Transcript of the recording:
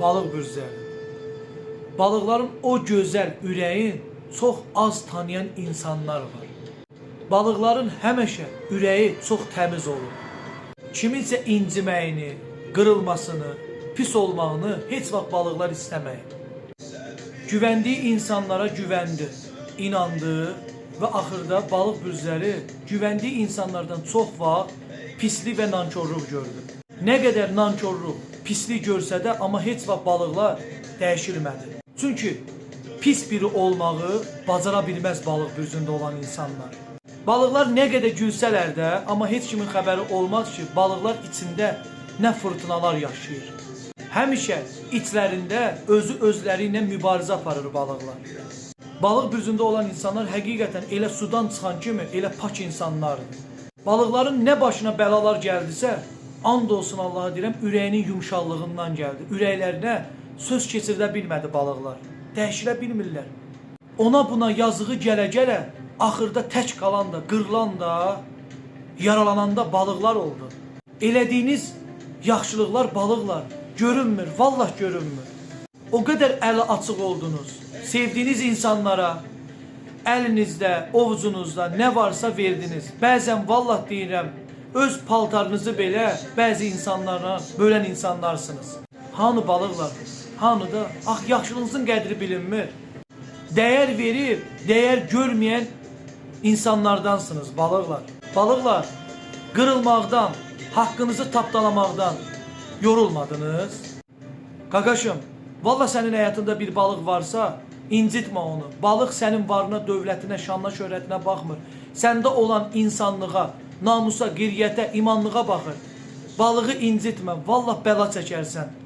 balıq bürcləri. Balıqların o gözəl ürəyin çox az tanıyan insanlar var. Balıqların həmişə ürəyi çox təmiz olur. Kiminsə inciməyini, qırılmasını, pis olmağını heç vaxt balıqlar istəməyir. Güvəndiyi insanlara güvəndi, inandı və axırda balıq bürcləri güvəndiyi insanlardan çox vaxt pislik və nankorluq gördü. Nə qədər nankorluq, pislik görsə də, amma heç vaxt balıqlar dəyişilmədi. Çünki pis biri olmağı bacara bilməz balıq bürcündə olan insanlar. Balıqlar nə qədər gülsələr də, amma heç kimin xəbəri olmaz ki, balıqlar içində nə fırtınalar yaşayır. Həmişə içlərində özləri ilə mübarizə aparır balıqlar. Balıq bürcündə olan insanlar həqiqətən elə sudan çıxan kimi elə pak insanlardır. Balıqların nə başına bəlalar gəldisə, and olsun Allaha deyirəm, ürəyinin yumşallığından gəldi. Ürəklərinə söz keçirdə bilmədi balıqlar. Dəyişilə bilmirlər. Ona buna yazığı gələ-gələ, axırda tək qalan da, qırılan da, yaralananda balıqlar oldu. Elədiyiniz yaxşılıqlar balıqlar görünmür, vallah görünmür. O qədər əli açıq oldunuz. Sevdiyiniz insanlara əlinizdə, ovucunuzda nə varsa verdiniz. Bəzən vallah deyirəm, öz paltarınızı belə bəzi insanlara bölən insanlarsınız. Hanı balıqlar? Hanı da? Ax, yaxşılığınızın qədri bilinmir. Dəyər verib, dəyər görməyən insanlardansınız balıqlar. Balıqlar, qırılmaqdan, haqqınızı tapdalamaqdan yorulmadınız. Qaqaşım, valla sənin həyatında bir balıq varsa, incitmə onu. Balıq sənin varına, dövlətinə, şanına, şöhrətinə baxmır. Səndə olan insanlığa, namusa, qiriyyətə, imanlığa baxır. Balığı incitmə, valla bəla çəkərsən.